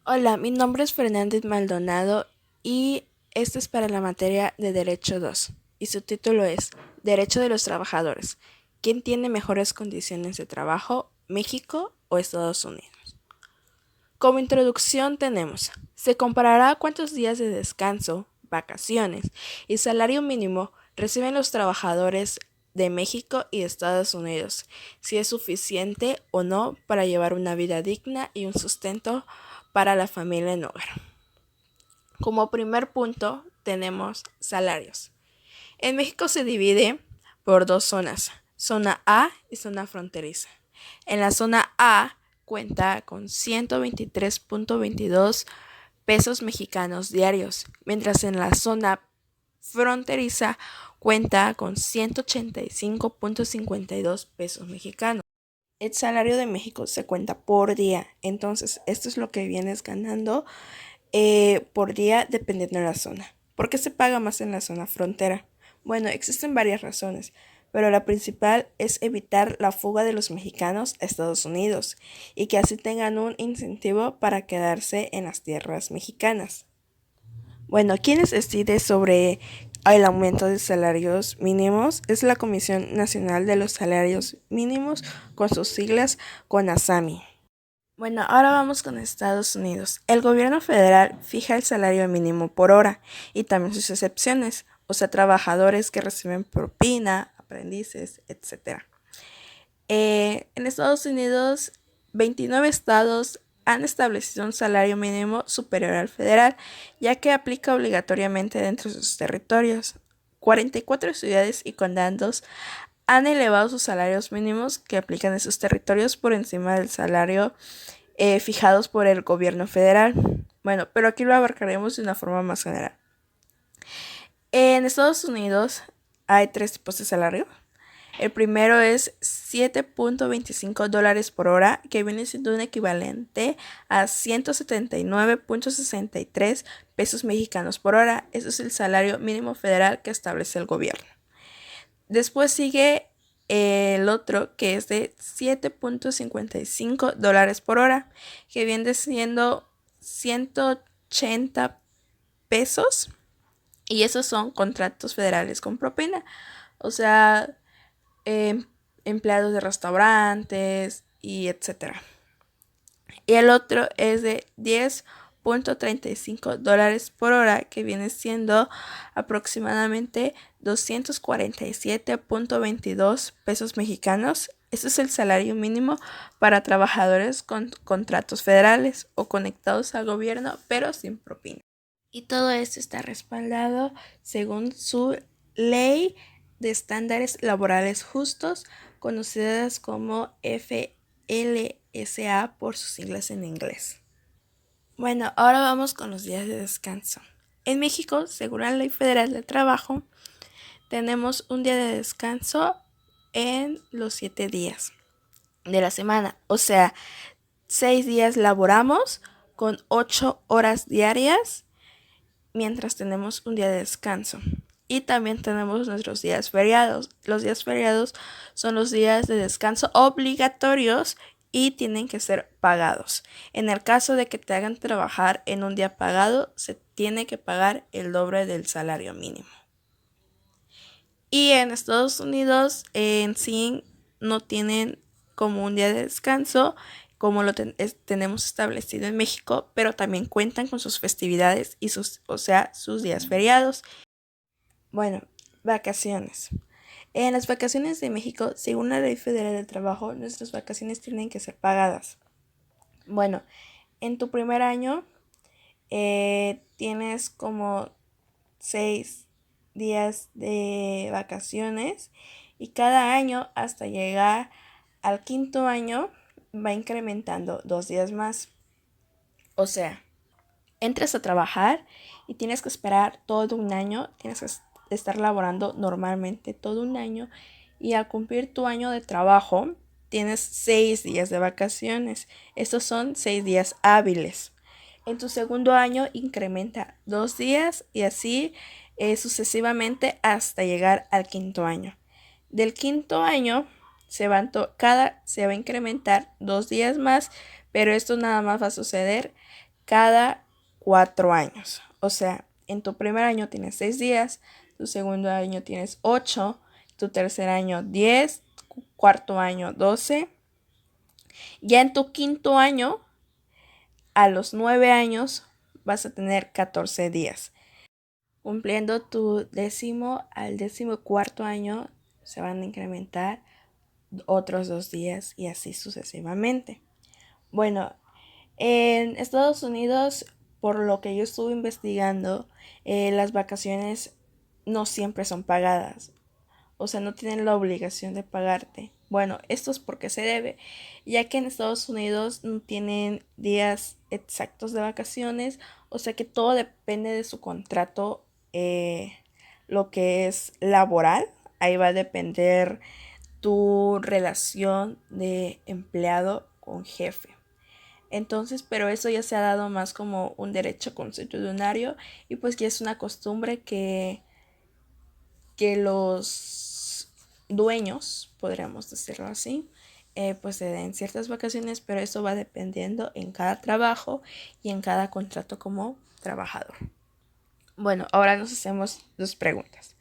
Hola, mi nombre es Fernández Maldonado y este es para la materia de Derecho 2 y su título es Derecho de los Trabajadores. ¿Quién tiene mejores condiciones de trabajo, México o Estados Unidos? Como introducción tenemos, se comparará cuántos días de descanso, vacaciones y salario mínimo reciben los trabajadores de México y Estados Unidos, si es suficiente o no para llevar una vida digna y un sustento para la familia en hogar. Como primer punto tenemos salarios. En México se divide por dos zonas, zona A y zona fronteriza. En la zona A cuenta con 123.22 pesos mexicanos diarios, mientras en la zona fronteriza cuenta con 185.52 pesos mexicanos. El salario de México se cuenta por día, entonces esto es lo que vienes ganando por día dependiendo de la zona. ¿Por qué se paga más en la zona frontera? Bueno, existen varias razones, pero la principal es evitar la fuga de los mexicanos a Estados Unidos y que así tengan un incentivo para quedarse en las tierras mexicanas. Bueno, quienes decide sobre el aumento de salarios mínimos es la Comisión Nacional de los Salarios Mínimos con sus siglas CONASAMI. Bueno, ahora vamos con Estados Unidos. El gobierno federal fija el salario mínimo por hora y también sus excepciones, o sea, trabajadores que reciben propina, aprendices, etc. En Estados Unidos, 29 estados han establecido un salario mínimo superior al federal, ya que aplica obligatoriamente dentro de sus territorios. 44 ciudades y condados han elevado sus salarios mínimos que aplican en sus territorios por encima del salario fijados por el gobierno federal. Bueno, pero aquí lo abarcaremos de una forma más general. En Estados Unidos hay tres tipos de salario. El primero es $7.25 por hora, que viene siendo un equivalente a 179.63 pesos mexicanos por hora. Eso es el salario mínimo federal que establece el gobierno. Después sigue el otro que es de $7.55 por hora, que viene siendo 180 pesos. Y esos son contratos federales con propina. O sea, em, empleados de restaurantes y etcétera. Y el otro es de $10.35 por hora, que viene siendo aproximadamente 247.22 pesos mexicanos. Ese es el salario mínimo para trabajadores con contratos federales o conectados al gobierno, pero sin propina. Y todo esto está respaldado según su ley de estándares laborales justos, conocidas como FLSA por sus siglas en inglés. Bueno, ahora vamos con los días de descanso. En México, según la Ley Federal del Trabajo, tenemos un día de descanso en los 7 días de la semana. O sea, 6 días laboramos con 8 horas diarias mientras tenemos un día de descanso. Y también tenemos nuestros días feriados. Los días feriados son los días de descanso obligatorios y tienen que ser pagados. En el caso de que te hagan trabajar en un día pagado, se tiene que pagar el doble del salario mínimo. Y en Estados Unidos en sí no tienen como un día de descanso como tenemos establecido en México, pero también cuentan con sus festividades y sus días feriados. Bueno, vacaciones. En las vacaciones de México, según la Ley Federal del Trabajo, nuestras vacaciones tienen que ser pagadas. Bueno, en tu primer año tienes como 6 días de vacaciones y cada año hasta llegar al quinto año va incrementando 2 días más. O sea, entras a trabajar y tienes que esperar todo un año, tienes que estar laborando normalmente todo un año y al cumplir tu año de trabajo tienes 6 días de vacaciones. Estos son 6 días hábiles. En tu segundo año incrementa 2 días y así sucesivamente hasta llegar al quinto año. Del quinto año se va a incrementar 2 días más, pero esto nada más va a suceder cada 4 años. O sea, en tu primer año tienes 6 días, tu segundo año tienes 8, tu tercer año 10, cuarto año 12. Ya en tu quinto año, a los 9 años, vas a tener 14 días. Cumpliendo tu 10º al 14º año, se van a incrementar otros 2 días y así sucesivamente. Bueno, en Estados Unidos, por lo que yo estuve investigando, las vacaciones no siempre son pagadas. O sea, no tienen la obligación de pagarte. Bueno, esto es porque se debe, ya que en Estados Unidos no tienen días exactos de vacaciones, o sea que todo depende de su contrato, lo que es laboral. Ahí va a depender tu relación de empleado con jefe. Entonces, pero eso ya se ha dado más como un derecho consuetudinario y pues ya es una costumbre que los dueños, podríamos decirlo así, pues se den ciertas vacaciones, pero eso va dependiendo en cada trabajo y en cada contrato como trabajador. Bueno, ahora nos hacemos 2 preguntas.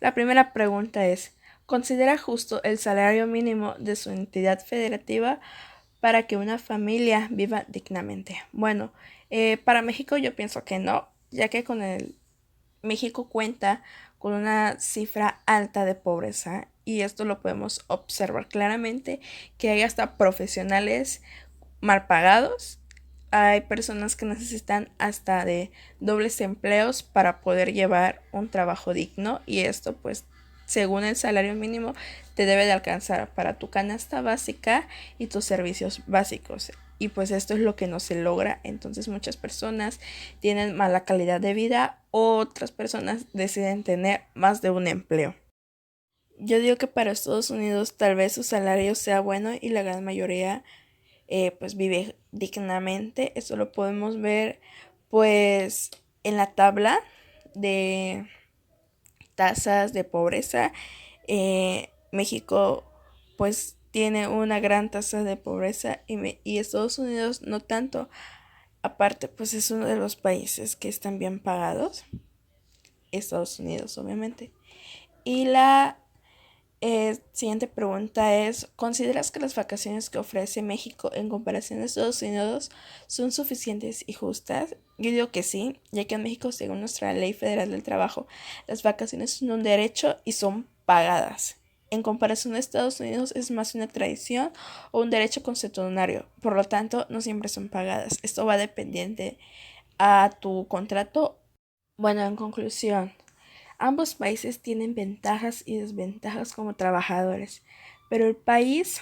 La primera pregunta es, ¿considera justo el salario mínimo de su entidad federativa para que una familia viva dignamente? Bueno, para México yo pienso que no, ya que México cuenta con una cifra alta de pobreza y esto lo podemos observar claramente, que hay hasta profesionales mal pagados, hay personas que necesitan hasta de dobles empleos para poder llevar un trabajo digno y esto pues según el salario mínimo te debe de alcanzar para tu canasta básica y tus servicios básicos. Y pues esto es lo que no se logra, entonces muchas personas tienen mala calidad de vida, otras personas deciden tener más de un empleo. Yo digo que para Estados Unidos tal vez su salario sea bueno y la gran mayoría pues vive dignamente. Eso lo podemos ver pues en la tabla de tasas de pobreza. México pues tiene una gran tasa de pobreza y Estados Unidos no tanto. Aparte pues es uno de los países que están bien pagados. Estados Unidos obviamente. Y la siguiente pregunta es, ¿consideras que las vacaciones que ofrece México en comparación a Estados Unidos son suficientes y justas? Yo digo que sí, ya que en México, según nuestra Ley Federal del Trabajo, las vacaciones son un derecho y son pagadas. En comparación a Estados Unidos es más una tradición o un derecho consuetudinario, por lo tanto no siempre son pagadas. Esto va dependiente a tu contrato. Bueno, en conclusión, ambos países tienen ventajas y desventajas como trabajadores, pero el país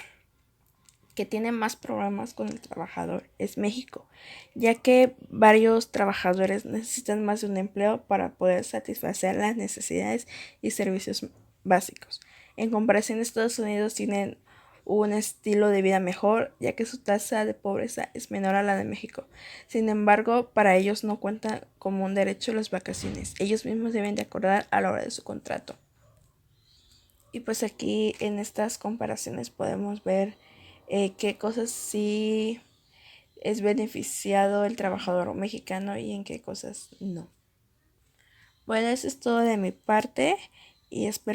que tiene más problemas con el trabajador es México, ya que varios trabajadores necesitan más de un empleo para poder satisfacer las necesidades y servicios básicos. En comparación, Estados Unidos tienen un estilo de vida mejor, ya que su tasa de pobreza es menor a la de México. Sin embargo, para ellos no cuentan como un derecho las vacaciones. Ellos mismos deben de acordar a la hora de su contrato. Y pues aquí en estas comparaciones podemos ver qué cosas sí es beneficiado el trabajador mexicano y en qué cosas no. Bueno, eso es todo de mi parte y espero